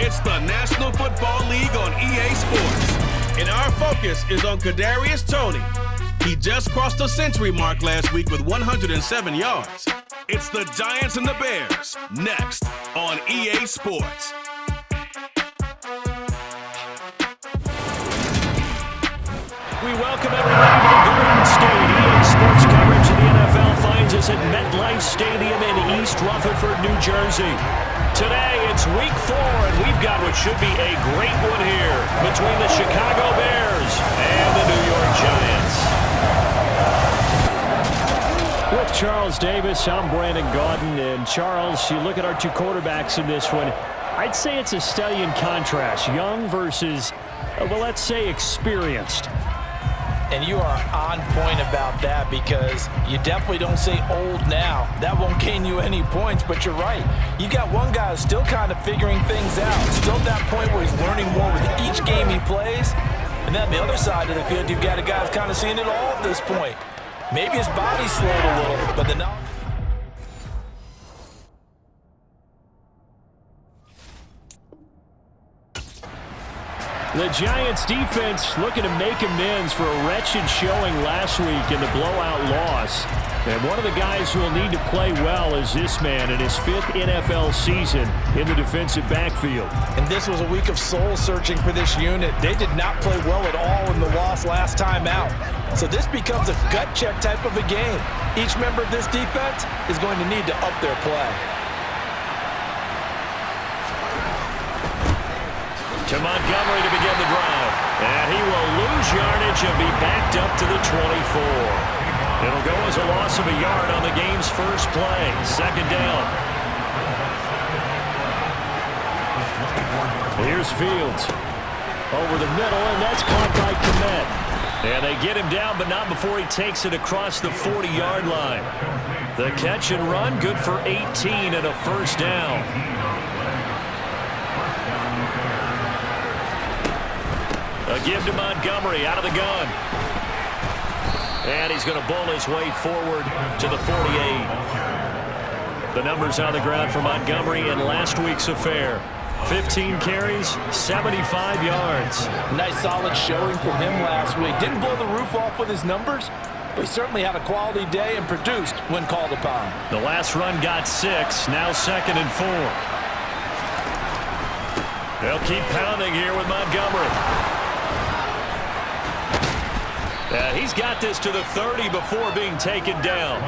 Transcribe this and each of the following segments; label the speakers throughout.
Speaker 1: It's the National Football League on EA Sports. And our focus is on Kadarius Toney. He just crossed the century mark last week with 107 yards. It's the Giants and the Bears, next on EA Sports.
Speaker 2: We welcome everybody to the Garden State. EA Sports coverage of the NFL finds us at MetLife Stadium in East Rutherford, New Jersey. Today, it's week 4, and we've got what should be a great one here between the Chicago Bears and the New York Giants. With Charles Davis, I'm Brandon Gaudin. And Charles, you look at our two quarterbacks in this one, I'd say it's a study in contrast. Young versus, well, let's say experienced.
Speaker 3: And you are on point about that because you definitely don't say old now. That won't gain you any points, but you're right. You got one guy who's still kind of figuring things out. Still at that point where he's learning more with each game he plays. And then on the other side of the field, you've got a guy who's kind of seeing it all at this point. Maybe his body's slowed a little, but the knowledge.
Speaker 2: The Giants defense looking to make amends for a wretched showing last week in the blowout loss. And one of the guys who will need to play well is this man in his 5th NFL season in the defensive backfield.
Speaker 3: And this was a week of soul searching for this unit. They did not play well at all in the loss last time out. So this becomes a gut check type of a game. Each member of this defense is going to need to up their play.
Speaker 2: To Montgomery to begin the drive. And he will lose yardage and be backed up to the 24. It'll go as a loss of a yard on the game's first play. Second down. Here's Fields. Over the middle, and that's caught by Kmet. And they get him down, but not before he takes it across the 40-yard line. The catch and run, good for 18 and a first down. A give to Montgomery out of the gun. And he's going to bowl his way forward to the 48. The numbers on the ground for Montgomery in last week's affair. 15 carries, 75 yards.
Speaker 3: Nice solid showing from him last week. Didn't blow the roof off with his numbers, but he certainly had a quality day and produced when called upon.
Speaker 2: The last run got 6, now 2nd and 4. They'll keep pounding here with Montgomery. He's got this to the 30 before being taken down.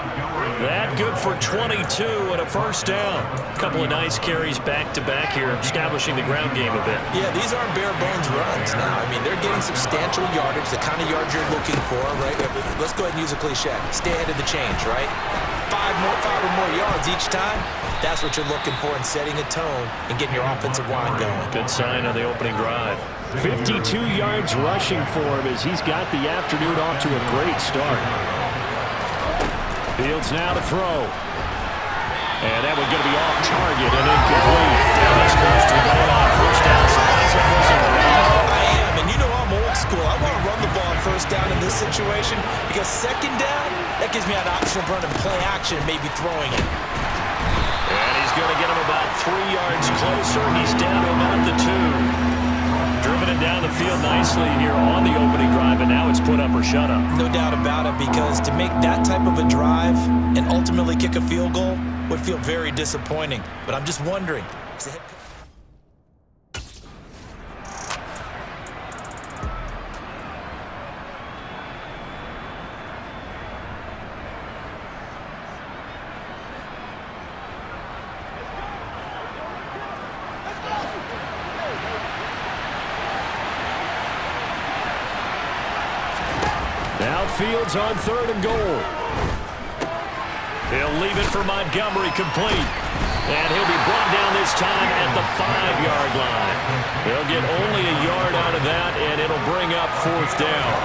Speaker 2: That good for 22 and a first down. A couple of nice carries back-to-back here, establishing the ground game a bit.
Speaker 3: Yeah, these aren't bare-bones runs now. I mean, they're getting substantial yardage, the kind of yards you're looking for, right? Let's go ahead and use a cliche. Stay ahead of the change, right? 5 or more yards each time. That's what you're looking for in setting a tone and getting your offensive line going.
Speaker 2: Good sign on the opening drive. 52 yards rushing for him as he's got the afternoon off to a great start. Fields now to throw. And that one's going to be off target and incomplete. Now he's close to the goal line. First down.
Speaker 3: I am, and you know I'm old school. I want to run the ball on first down in this situation because second down, that gives me an option of running play action and maybe throwing it.
Speaker 2: And he's going to get him about 3 yards closer. He's down to about the 2. Driven it down the field nicely here on the opening drive, and now it's put up or shut up.
Speaker 3: No doubt about it, because to make that type of a drive and ultimately kick a field goal would feel very disappointing. But I'm just wondering, is the head coach...
Speaker 2: Now Fields on 3rd and goal. He'll leave it for Montgomery complete. And he'll be brought down this time at the 5-yard line. They'll get only a yard out of that, and it'll bring up 4th down.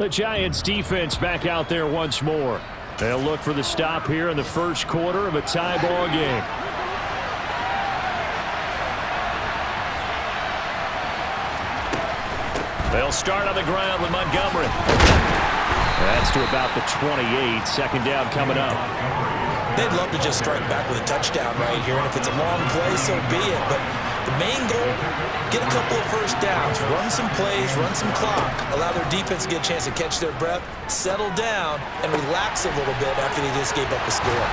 Speaker 2: The Giants defense back out there once more. They'll look for the stop here in the first quarter of a tie ball game. They'll start on the ground with Montgomery. That's to about the 28. Second down coming up.
Speaker 3: They'd love to just strike back with a touchdown right here, and if it's a long play, so be it. But the main goal, get a couple of first downs, run some plays, run some clock, allow their defense to get a chance to catch their breath, settle down, and relax a little bit after they just gave up a score.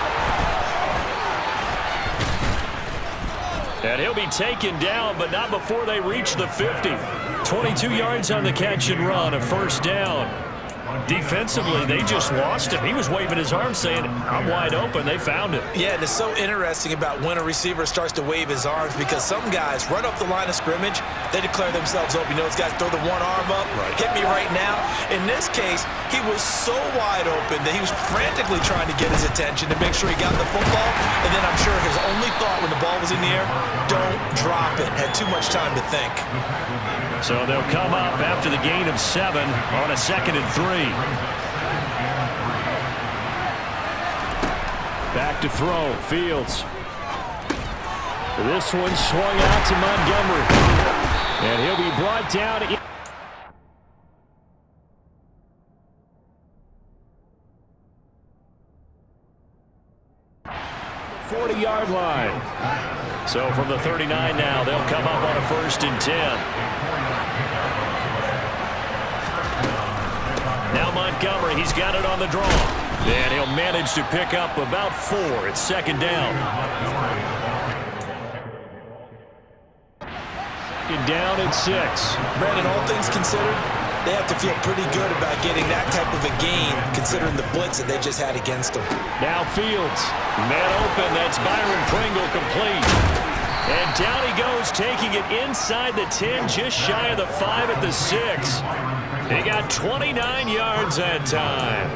Speaker 2: And he'll be taken down, but not before they reach the 50. 22 yards on the catch and run, a first down. Defensively, they just lost him. He was waving his arms saying, I'm wide open. They found him.
Speaker 3: Yeah, and it's so interesting about when a receiver starts to wave his arms because some guys, right up the line of scrimmage, they declare themselves open. You know, those guys throw the one arm up, hit me right now. In this case, he was so wide open that he was frantically trying to get his attention to make sure he got the football. And then I'm sure his only thought when the ball was in the air, don't drop it. Had too much time to think.
Speaker 2: So they'll come up after the gain of 7 on a 2nd and 3. Back to throw, Fields. This one swung out to Montgomery. And he'll be brought down. 40-yard line. So from the 39 now, they'll come up on a 1st and 10. Now Montgomery, he's got it on the draw. And he'll manage to pick up about 4. It's 2nd down. 2nd down at 6.
Speaker 3: Brandon, all things considered, they have to feel pretty good about getting that type of a gain considering the blitz that they just had against them.
Speaker 2: Now Fields, man open, that's Byron Pringle complete. And down he goes, taking it inside the 10, just shy of the 5 at the 6. He got 29 yards that time.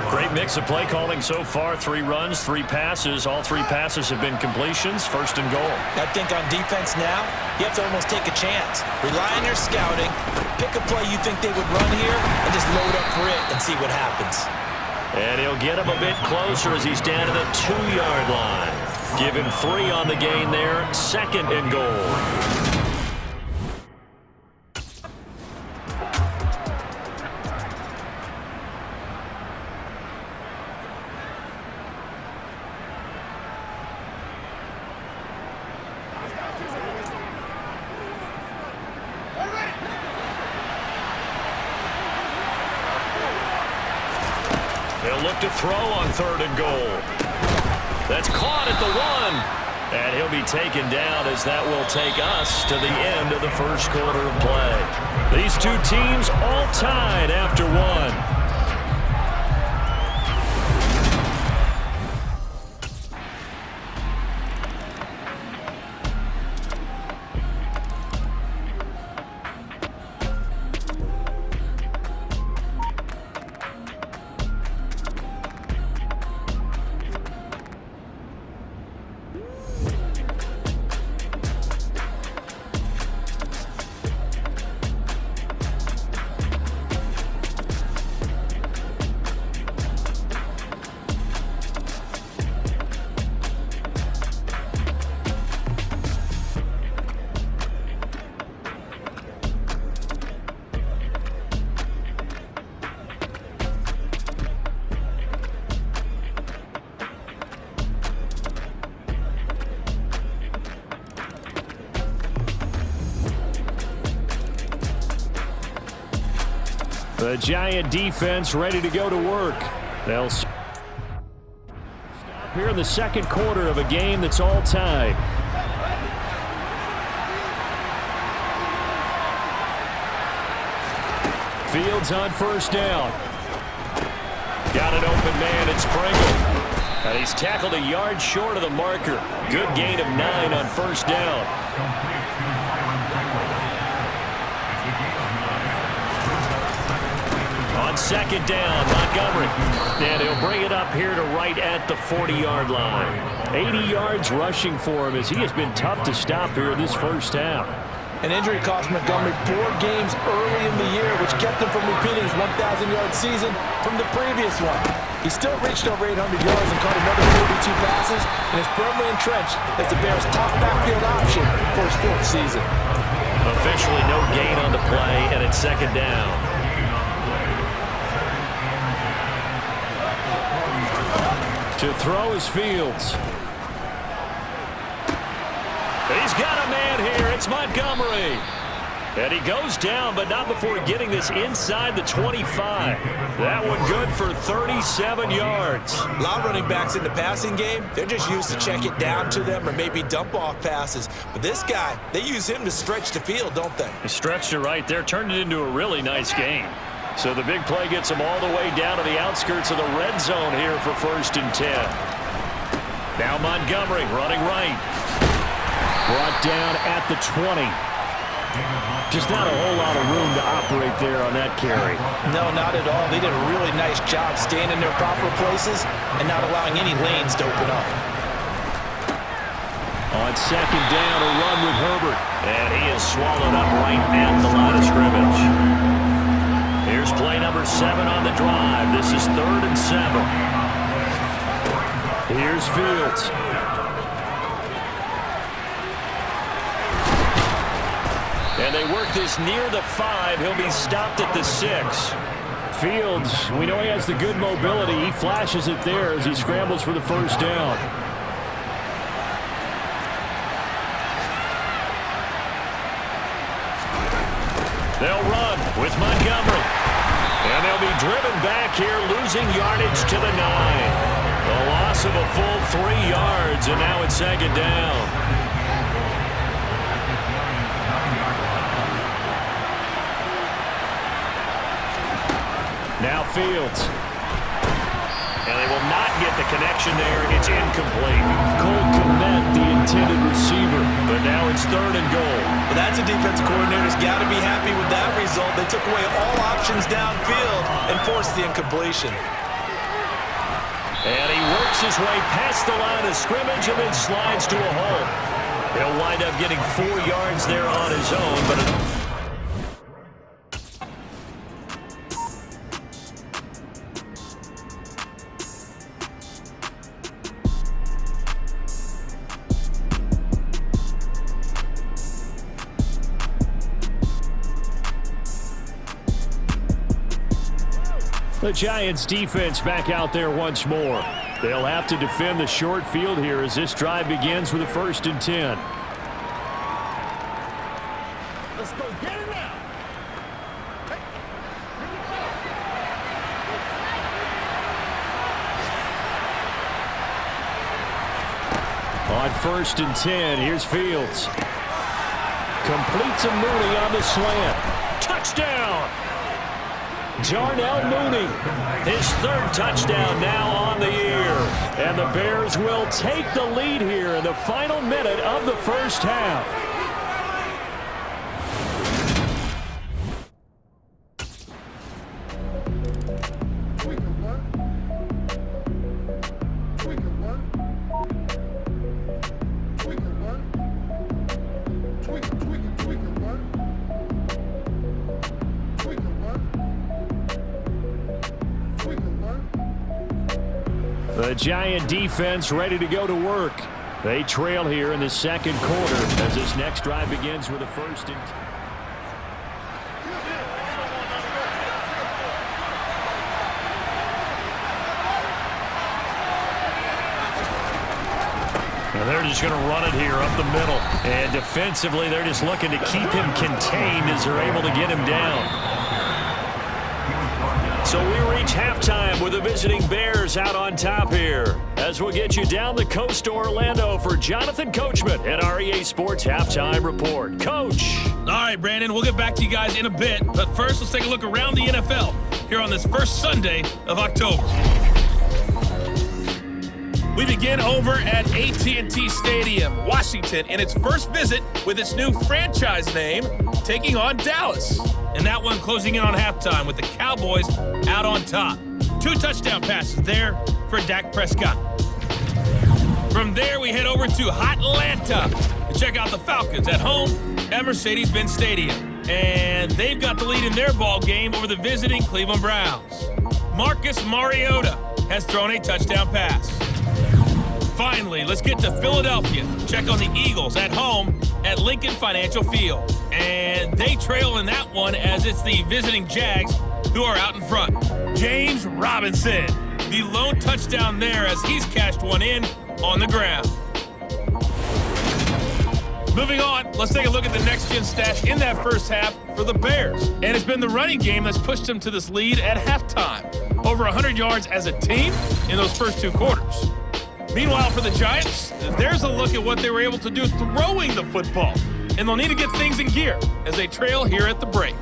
Speaker 2: Great mix of play calling so far. 3 runs, 3 passes. All 3 passes have been completions. 1st and goal.
Speaker 3: I think on defense now, you have to almost take a chance. Rely on your scouting. Pick a play you think they would run here and just load up for it and see what happens.
Speaker 2: And he'll get him a bit closer as he's down to the 2-yard line. Give him 3 on the gain there. 2nd and goal. They'll look to throw on 3rd and goal. That's caught at the 1. And he'll be taken down as that will take us to the end of the first quarter of play. These 2 teams all tied after 1. The Giant defense ready to go to work. They'll stop here in the 2nd quarter of a game that's all tied. Fields on 1st down. Got an open man, it's Pringle. And he's tackled a yard short of the marker. Good gain of 9 on 1st down. On 2nd down, Montgomery. And he'll bring it up here to right at the 40-yard line. 80 yards rushing for him as he has been tough to stop here in this first half.
Speaker 3: An injury cost Montgomery 4 games early in the year, which kept him from repeating his 1,000-yard season from the previous one. He still reached over 800 yards and caught another 42 passes, and is firmly entrenched as the Bears' top backfield option for his 4th season.
Speaker 2: Officially no gain on the play, and it's 2nd down. To throw is Fields. He's got a man here. It's Montgomery. And he goes down, but not before getting this inside the 25. That one good for 37 yards.
Speaker 3: A lot of running backs in the passing game, they're just used to check it down to them or maybe dump off passes. But this guy, they use him to stretch the field, don't they?
Speaker 2: He stretched it right there, turned it into a really nice game. So the big play gets him all the way down to the outskirts of the red zone here for 1st and 10. Now Montgomery running right. Brought down at the 20. Just not a whole lot of room to operate there on that carry.
Speaker 3: No, not at all. They did a really nice job staying in their proper places and not allowing any lanes to open up.
Speaker 2: On 2nd down, a run with Herbert. And he is swallowed up right at the line of scrimmage. Here's play number 7 on the drive. This is 3rd and 7. Here's Fields. And they work this near the 5. He'll be stopped at the 6. Fields, we know he has the good mobility. He flashes it there as he scrambles for the 1st down. They'll run with Montgomery. And they'll be driven back here, losing yardage to the 9. A loss of a full 3 yards, and now it's 2nd down. Now Fields. And they will not get the connection there. It's incomplete. Cole Kmet, the intended receiver. But now it's 3rd and goal.
Speaker 3: Well, that's a defensive coordinator's got to be happy with that result. They took away all options downfield and forced the incompletion.
Speaker 2: And he works his way past the line of scrimmage and then slides to a hole. He'll wind up getting 4 yards there on his own, but the Giants defense back out there once more. They'll have to defend the short field here as this drive begins with a 1st and 10.
Speaker 4: Let's go get it now.
Speaker 2: On 1st and 10, here's Fields. Completes a Mooney on the slant. Touchdown! Darnell Mooney, his 3rd touchdown now on the year. And the Bears will take the lead here in the final minute of the 1st half. The Giant defense ready to go to work. They trail here in the 2nd quarter as this next drive begins with a 1st and 10. And they're just going to run it here up the middle. And defensively, they're just looking to keep him contained as they're able to get him down. So we reach halftime with the visiting Bears out on top here. As we'll get you down the coast to Orlando for Jonathan Coachman at our EA Sports Halftime Report. Coach.
Speaker 1: All right, Brandon, we'll get back to you guys in a bit. But first, let's take a look around the NFL here on this first Sunday of October. We begin over at AT&T Stadium, Washington, in its first visit with its new franchise name, taking on Dallas. And that one closing in on halftime with the Cowboys out on top. 2 touchdown passes there for Dak Prescott. From there, we head over to Hotlanta to check out the Falcons at home at Mercedes-Benz Stadium, and they've got the lead in their ball game over the visiting Cleveland Browns. Marcus Mariota has thrown a touchdown pass. Finally, let's get to Philadelphia. Check on the Eagles at home at Lincoln Financial Field. And they trail in that one as it's the visiting Jags who are out in front. James Robinson, the lone touchdown there as he's cashed one in on the ground. Moving on, let's take a look at the next-gen stats in that first half for the Bears. And it's been the running game that's pushed them to this lead at halftime. Over 100 yards as a team in those first two quarters. Meanwhile, for the Giants, there's a look at what they were able to do throwing the football. And they'll need to get things in gear as they trail here at the break.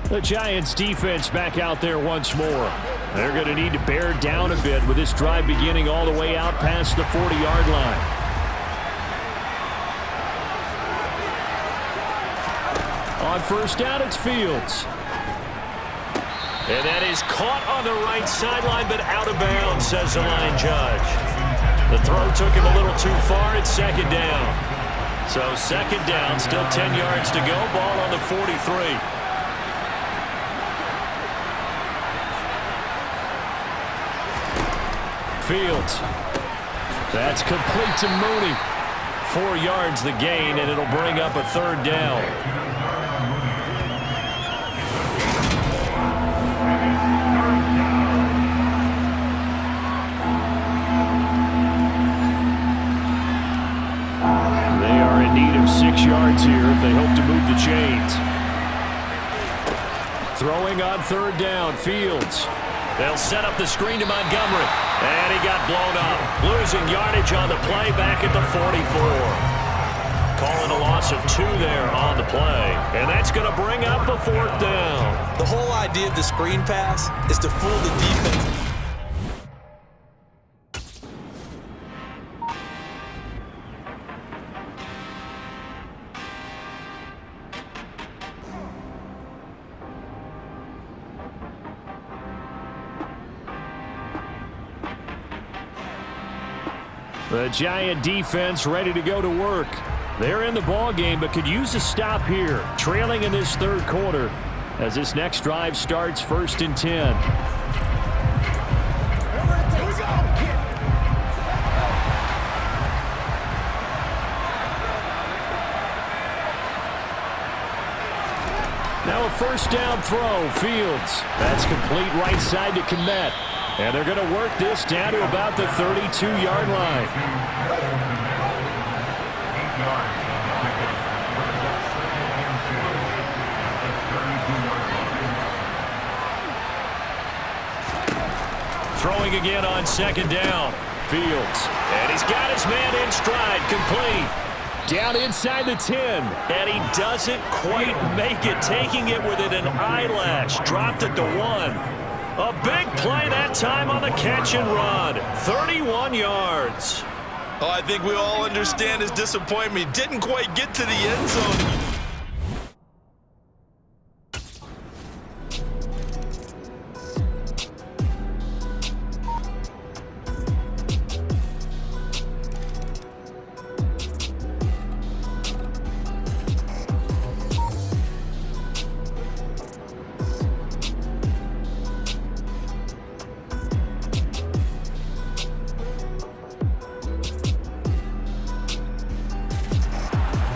Speaker 2: The Giants defense back out there once more. They're going to need to bear down a bit with this drive beginning all the way out past the 40-yard line. On first down, it's Fields. And that is caught on the right sideline, but out of bounds, says the line judge. The throw took him a little too far. It's second down. So second down, still 10 yards to go. Ball on the 43. Fields. That's complete to Mooney. 4 yards the gain, and it'll bring up a third down. They are in need of 6 yards here if they hope to move the chains. Throwing on third down, Fields. They'll set up the screen to Montgomery. And he got blown up. Losing yardage on the play back at the 44. Calling a loss of 2 there on the play. And that's going to bring up a fourth down.
Speaker 3: The whole idea of the screen pass is to fool the defense.
Speaker 2: The Giant defense ready to go to work. They're in the ball game, but could use a stop here. Trailing in this third quarter as this next drive starts 1st and 10. Now a first down throw, Fields. That's complete right side to Kmet. And they're going to work this down to about the 32-yard line. Throwing again on second down. Fields. And he's got his man in stride, complete. Down inside the 10. And he doesn't quite make it, taking it within an eyelash. Dropped it to 1. A big play that time on the catch and run. 31 yards.
Speaker 3: Oh, I think we all understand his disappointment. Didn't quite get to the end zone.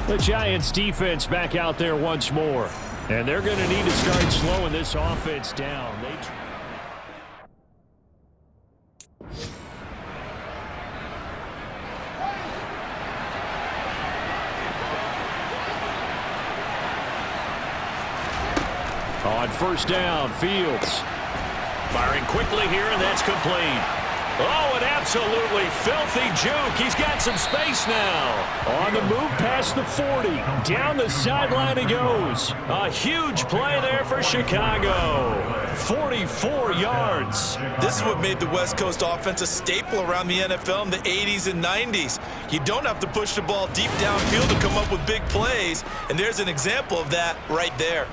Speaker 2: The Giants defense back out there once more. And they're going to need to start slowing this offense down. On first down, Fields. Firing quickly here, and that's complete. Oh, an absolutely filthy juke. He's got some space now. On the move past the 40. Down the sideline he goes. A huge play there for Chicago. 44 yards.
Speaker 3: This is what made the West Coast offense a staple around the NFL in the 80s and 90s. You don't have to push the ball deep downfield to come up with big plays, and there's an example of that right there.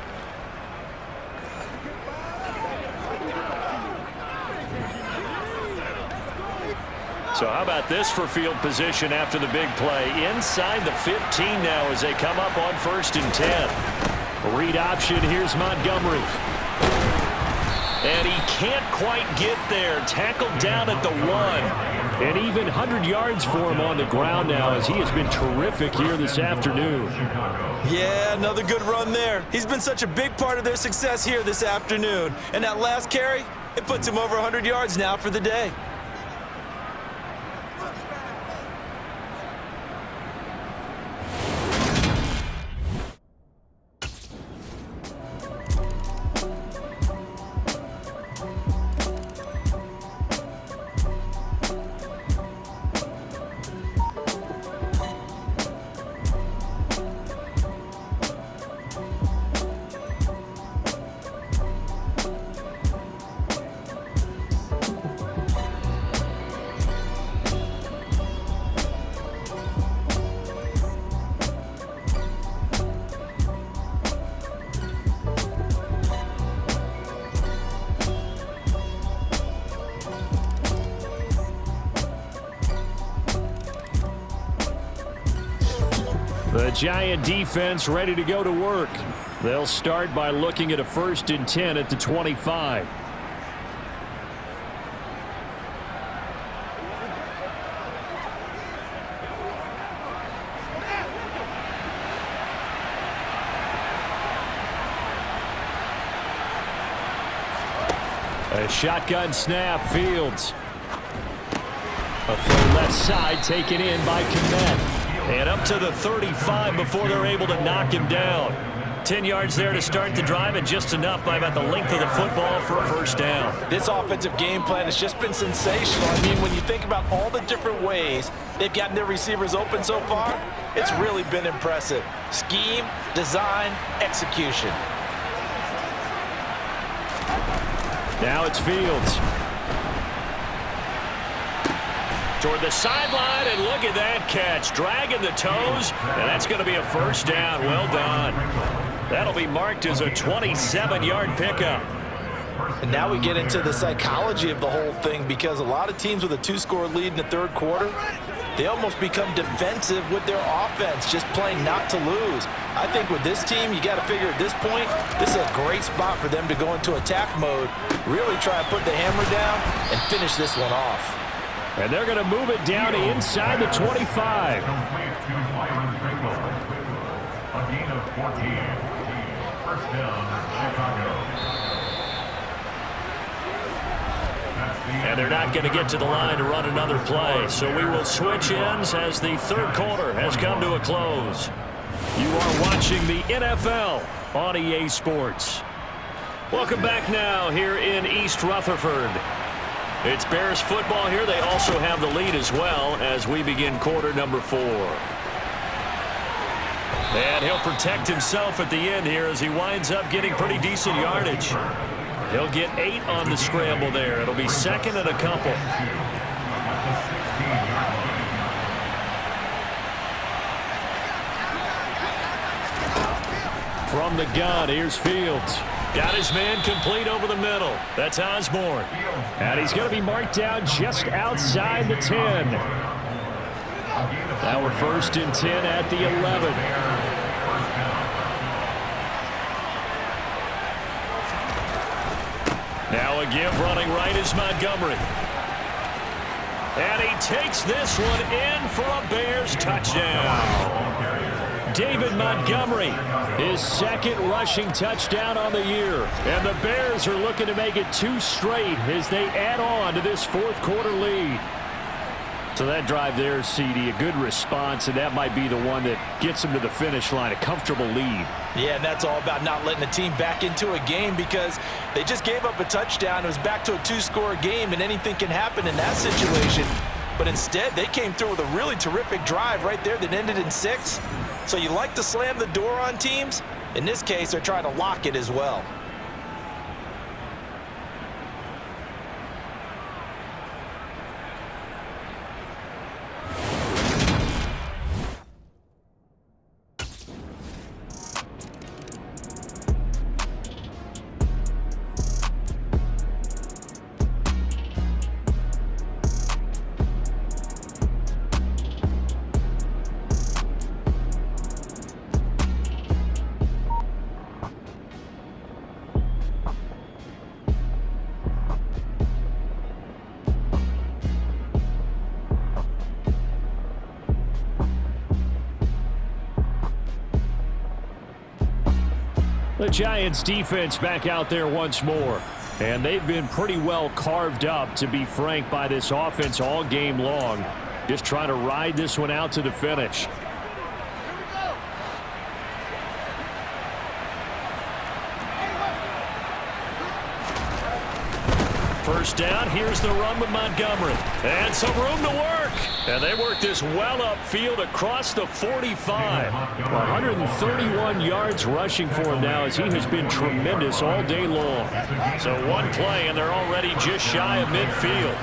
Speaker 2: So how about this for field position after the big play? Inside the 15 now as they come up on 1st and 10. Read option, here's Montgomery. And he can't quite get there. Tackled down at the 1. And even 100 yards for him on the ground now as he has been terrific here this afternoon.
Speaker 3: Yeah, another good run there. He's been such a big part of their success here this afternoon. And that last carry, it puts him over 100 yards now for the day.
Speaker 2: The Giant defense ready to go to work. They'll start by looking at a 1st and 10 at the 25. A shotgun snap, Fields. A throw left side taken in by Kmet. And up to the 35 before they're able to knock him down. 10 yards there to start the drive, and just enough by about the length of the football for a 1st down.
Speaker 3: This offensive game plan has just been sensational. I mean, when you think about all the different ways they've gotten their receivers open so far, it's really been impressive. Scheme, design, execution.
Speaker 2: Now it's Fields. Toward the sideline, and look at that catch. Dragging the toes, and that's going to be a 1st down. Well done. That'll be marked as a 27-yard pickup.
Speaker 3: And now we get into the psychology of the whole thing, because a lot of teams with a 2-score lead in the 3rd quarter, they almost become defensive with their offense, just playing not to lose. I think with this team, you got to figure at this point, this is a great spot for them to go into attack mode, really try to put the hammer down and finish this one off.
Speaker 2: And they're going to move it down to inside the 25. And they're not going to get to the line to run another play. So we will switch ends as the 3rd quarter has come to a close. You are watching the NFL on EA Sports. Welcome back now here in East Rutherford. It's Bears football here. They also have the lead as well as we begin quarter number 4. And he'll protect himself at the end here as he winds up getting pretty decent yardage. He'll get 8 on the scramble there. It'll be 2nd and a couple. From the gun, here's Fields. Got his man complete over the middle. That's Osborne. And he's going to be marked down just outside the 10. Now we're 1st and 10 at the 11. Now a give running right is Montgomery. And he takes this one in for a Bears touchdown. David Montgomery, his 2nd rushing touchdown on the year. And the Bears are looking to make it 2 straight as they add on to this 4th quarter lead. So that drive there, CD, a good response, and that might be the one that gets them to the finish line, a comfortable lead.
Speaker 3: Yeah, and that's all about not letting the team back into a game because they just gave up a touchdown. It was back to a 2-score game, and anything can happen in that situation. But instead, they came through with a really terrific drive right there that ended in 6. So you like to slam the door on teams? In this case, they're trying to lock it as well.
Speaker 2: The Giants defense back out there once more. And they've been pretty well carved up, to be frank, by this offense all game long. Just trying to ride this one out to the finish. First down, here's the run with Montgomery. And some room to work. And they work this well upfield across the 45. 131 yards rushing for him now as he has been tremendous all day long. So one play and they're already just shy of midfield.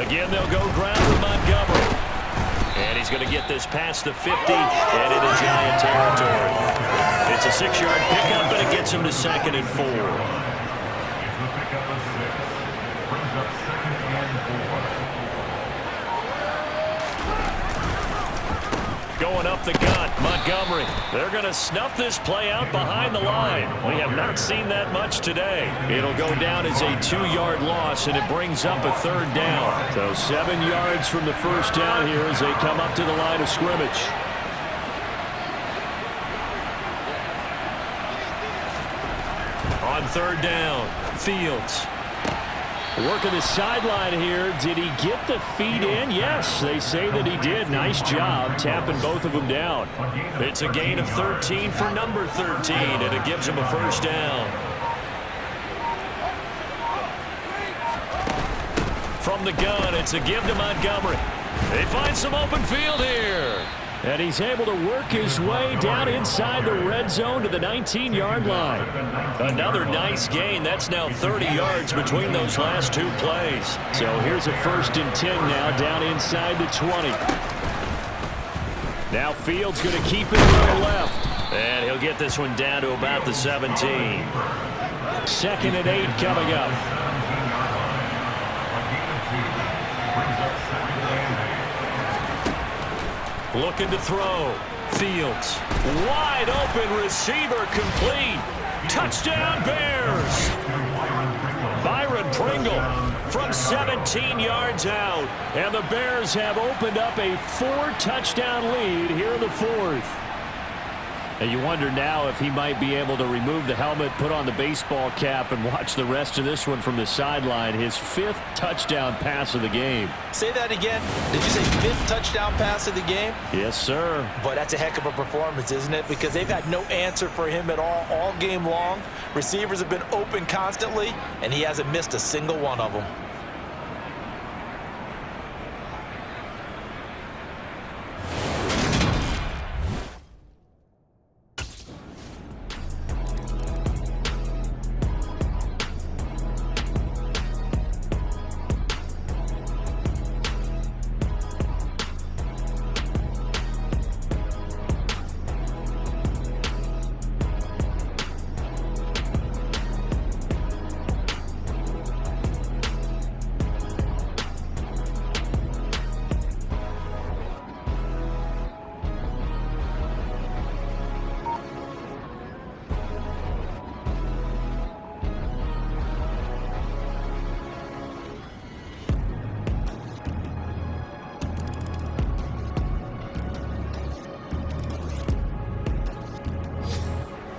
Speaker 2: Again, they'll go ground with Montgomery. And he's going to get this past the 50 and into Giant territory. It's a 6-yard pickup, and it gets him to 2nd and 4. Going up the gut, Montgomery. They're going to snuff this play out behind the line. We have not seen that much today. It'll go down as a 2-yard loss, and it brings up a 3rd down. So 7 yards from the first down here as they come up to the line of scrimmage. On 3rd down, Fields. Working the sideline here. Did he get the feet in? Yes, they say that he did. Nice job tapping both of them down. It's a gain of 13 for number 13, and it gives him a 1st down. From the gun, it's a give to Montgomery. They find some open field here. And he's able to work his way down inside the red zone to the 19-yard line. Another nice gain. That's now 30 yards between those last 2 plays. So here's a 1st and 10 now down inside the 20. Now Fields going to keep it to the left. And he'll get this one down to about the 17. 2nd and 8 coming up. Looking to throw. Fields. Wide open receiver complete. Touchdown Bears. Byron Pringle from 17 yards out. And the Bears have opened up a 4-touchdown lead here in the 4th. And you wonder now if he might be able to remove the helmet, put on the baseball cap, and watch the rest of this one from the sideline. His 5th touchdown pass of the game.
Speaker 3: Say that again. Did you say 5th touchdown pass of the game?
Speaker 2: Yes, sir.
Speaker 3: But that's a heck of a performance, isn't it? Because they've had no answer for him at all game long. Receivers have been open constantly, and he hasn't missed a single one of them.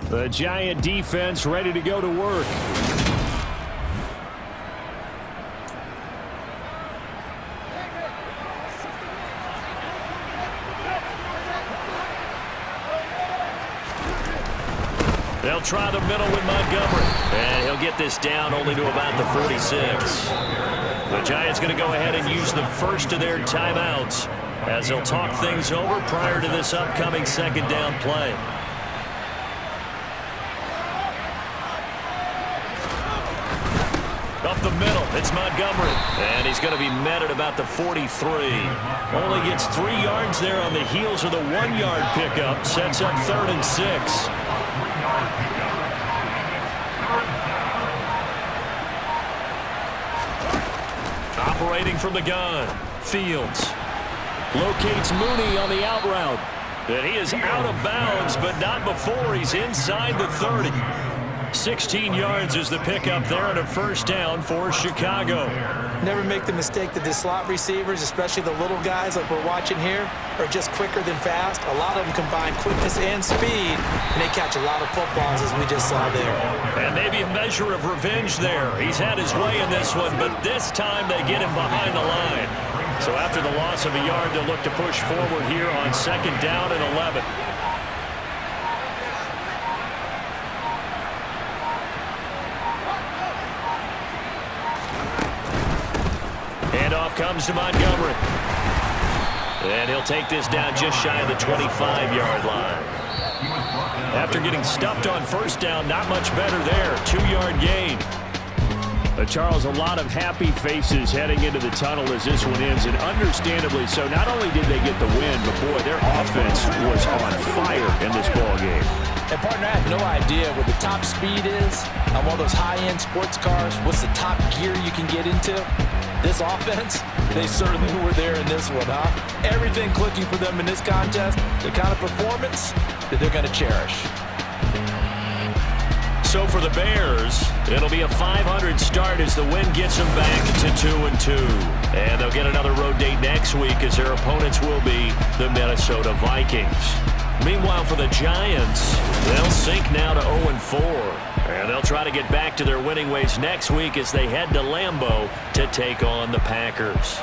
Speaker 3: The Giant defense ready to go to work.
Speaker 2: They'll try the middle with Montgomery. And he'll get this down only to about the 46. The Giants going to go ahead and use the first of their timeouts as they'll talk things over prior to this upcoming second down play. Up the middle, it's Montgomery. And he's going to be met at about the 43. Only gets 3 yards there on the heels of the 1-yard pickup. Sets up 3rd and 6. Operating from the gun, Fields. Locates Mooney on the out route. And he is out of bounds, but not before he's inside the 30. 16 yards is the pickup there and a first down for Chicago.
Speaker 3: Never make the mistake that the slot receivers, especially the little guys like we're watching here, are just quicker than fast. A lot of them combine quickness and speed, and they catch a lot of footballs, as we just saw there. And maybe a measure of revenge there. He's had his way in this one, but this time they get him behind the line. So after the loss of a yard, they'll look to push forward here on second down and 11. Handoff comes to Montgomery. And he'll take this down just shy of the 25-yard line. After getting stuffed on first down, not much better there. 2-yard gain. Charles, a lot of happy faces heading into the tunnel as this one ends, and understandably so. Not only did they get the win, but boy, their offense was on fire in this ball game.
Speaker 5: And partner, I have no idea what the top speed is on one of those high-end sports cars. What's the top gear you can get into? This offense, they certainly were there in this one, huh? Everything clicking for them in this contest, the kind of performance that they're going to cherish.
Speaker 2: So for the Bears, it'll be a 500 start as the win gets them back to 2-2. And they'll get another road date next week as their opponents will be the Minnesota Vikings. Meanwhile, for the Giants, they'll sink now to 0-4. And they'll try to get back to their winning ways next week as they head to Lambeau to take on the Packers.